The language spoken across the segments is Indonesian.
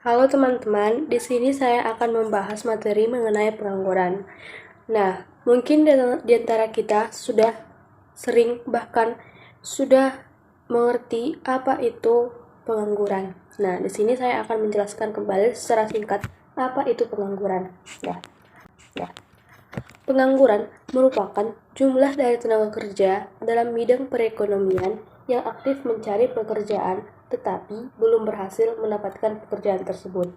Halo teman-teman, di sini saya akan membahas materi mengenai pengangguran. Nah, mungkin di antara kita sudah sering bahkan sudah mengerti apa itu pengangguran. Nah, di sini saya akan menjelaskan kembali secara singkat apa itu pengangguran. Ya, ya. Pengangguran merupakan jumlah dari tenaga kerja dalam bidang perekonomian yang aktif mencari pekerjaan tetapi belum berhasil mendapatkan pekerjaan tersebut.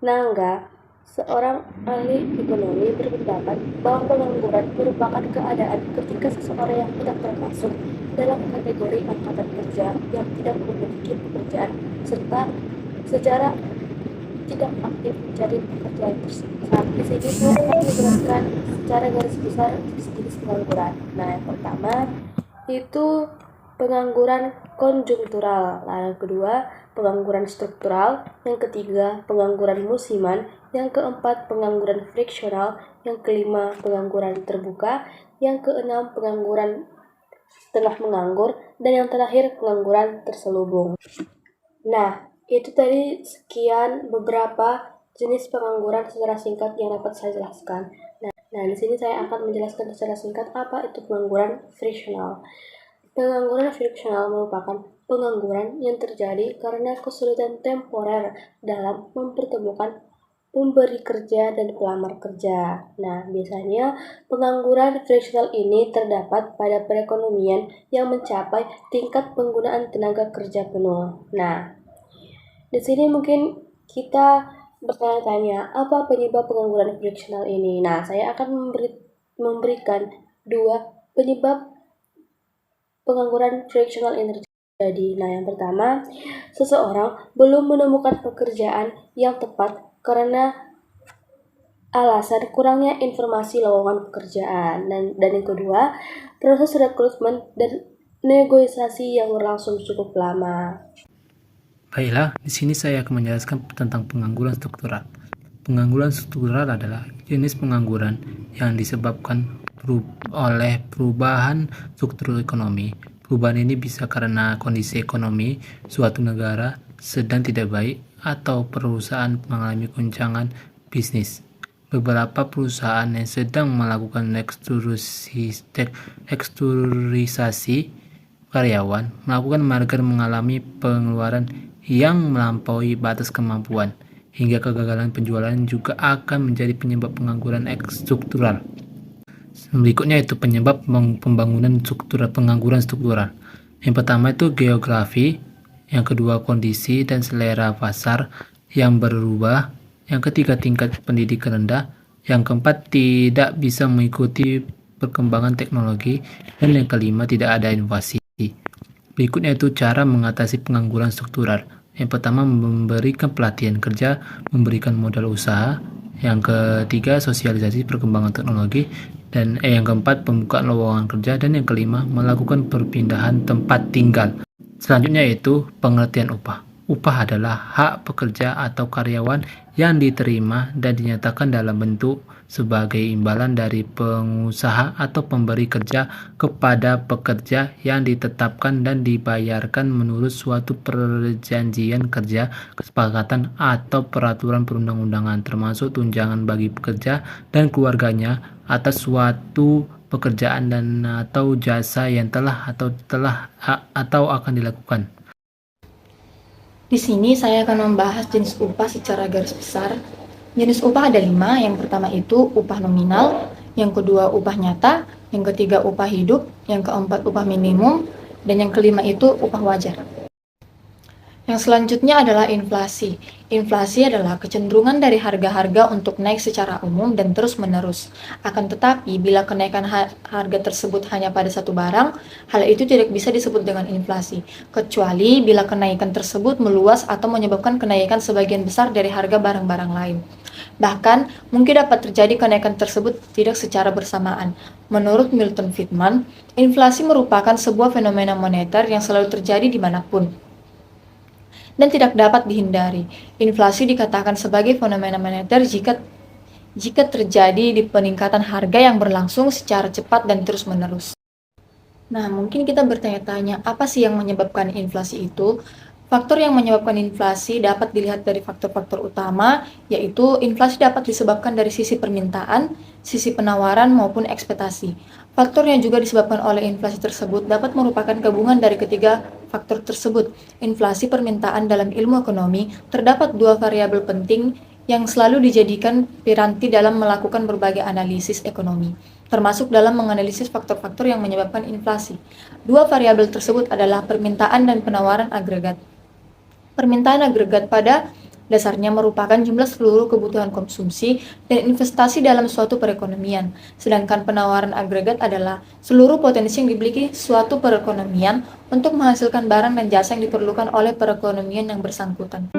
Nangga, seorang ahli ekonomi, berpendapat bahwa pengangguran merupakan keadaan ketika seseorang yang tidak termasuk dalam kategori angkatan kerja yang tidak memiliki pekerjaan serta secara tidak aktif mencari pekerjaan tersebut. Di sini saya akan menjelaskan secara garis besar jenis pengangguran. Nah, yang pertama itu pengangguran konjungtural, yang kedua pengangguran struktural, yang ketiga pengangguran musiman, yang keempat pengangguran friksional, yang kelima pengangguran terbuka, yang keenam pengangguran setelah menganggur, dan yang terakhir pengangguran terselubung. Nah, itu tadi sekian beberapa jenis pengangguran secara singkat yang dapat saya jelaskan. Nah, di sini saya akan menjelaskan secara singkat apa itu pengangguran friksional. Pengangguran friksional merupakan pengangguran yang terjadi karena kesulitan temporer dalam mempertemukan pemberi kerja dan pelamar kerja. Nah, biasanya pengangguran friksional ini terdapat pada perekonomian yang mencapai tingkat penggunaan tenaga kerja penuh. Nah, di sini mungkin kita bertanya-tanya, apa penyebab pengangguran friksional ini? Nah, saya akan memberikan dua penyebab pengangguran friksional ini terjadi. Nah, yang pertama, seseorang belum menemukan pekerjaan yang tepat karena alasan kurangnya informasi lowongan pekerjaan. Dan yang kedua, proses rekrutmen dan negosiasi yang berlangsung cukup lama. Baiklah, di sini saya akan menjelaskan tentang pengangguran struktural. Pengangguran struktural adalah jenis pengangguran yang disebabkan oleh perubahan struktur ekonomi. Perubahan ini bisa karena kondisi ekonomi suatu negara sedang tidak baik atau perusahaan mengalami goncangan bisnis. Beberapa perusahaan yang sedang melakukan restrukturisasi karyawan melakukan merger mengalami pengeluaran yang melampaui batas kemampuan, hingga kegagalan penjualan juga akan menjadi penyebab pengangguran struktural. Berikutnya itu penyebab pengangguran struktural. Yang pertama itu geografi, yang kedua kondisi dan selera pasar yang berubah, yang ketiga tingkat pendidikan rendah, yang keempat tidak bisa mengikuti perkembangan teknologi, dan yang kelima tidak ada inovasi. Berikutnya itu cara mengatasi pengangguran struktural. Yang pertama, memberikan pelatihan kerja, memberikan modal usaha. Yang ketiga, sosialisasi perkembangan teknologi. Dan yang keempat, pembukaan lowongan kerja. Dan yang kelima, melakukan perpindahan tempat tinggal. Selanjutnya yaitu pengertian upah. Upah adalah hak pekerja atau karyawan yang diterima dan dinyatakan dalam bentuk sebagai imbalan dari pengusaha atau pemberi kerja kepada pekerja yang ditetapkan dan dibayarkan menurut suatu perjanjian kerja, kesepakatan, atau peraturan perundang-undangan, termasuk tunjangan bagi pekerja dan keluarganya atas suatu pekerjaan dan atau jasa yang telah atau akan dilakukan. Di sini saya akan membahas jenis upah secara garis besar. Jenis upah ada 5. Yang pertama itu upah nominal, yang kedua upah nyata, yang ketiga upah hidup, yang keempat upah minimum, dan yang kelima itu upah wajar. Yang selanjutnya adalah inflasi. Inflasi adalah kecenderungan dari harga-harga untuk naik secara umum dan terus-menerus. Akan tetapi, bila kenaikan harga tersebut hanya pada satu barang, hal itu tidak bisa disebut dengan inflasi, kecuali bila kenaikan tersebut meluas atau menyebabkan kenaikan sebagian besar dari harga barang-barang lain. Bahkan, mungkin dapat terjadi kenaikan tersebut tidak secara bersamaan. Menurut Milton Friedman, inflasi merupakan sebuah fenomena moneter yang selalu terjadi dimanapun dan tidak dapat dihindari. Inflasi dikatakan sebagai fenomena moneter jika terjadi di peningkatan harga yang berlangsung secara cepat dan terus-menerus. Nah, mungkin kita bertanya-tanya, apa sih yang menyebabkan inflasi itu? Faktor yang menyebabkan inflasi dapat dilihat dari faktor-faktor utama, yaitu inflasi dapat disebabkan dari sisi permintaan, sisi penawaran, maupun ekspektasi. Faktor yang juga disebabkan oleh inflasi tersebut dapat merupakan gabungan dari ketiga faktor tersebut. Inflasi permintaan dalam ilmu ekonomi, terdapat dua variabel penting yang selalu dijadikan piranti dalam melakukan berbagai analisis ekonomi, termasuk dalam menganalisis faktor-faktor yang menyebabkan inflasi. Dua variabel tersebut adalah permintaan dan penawaran agregat. Permintaan agregat pada dasarnya merupakan jumlah seluruh kebutuhan konsumsi dan investasi dalam suatu perekonomian, sedangkan penawaran agregat adalah seluruh potensi yang dimiliki suatu perekonomian untuk menghasilkan barang dan jasa yang diperlukan oleh perekonomian yang bersangkutan.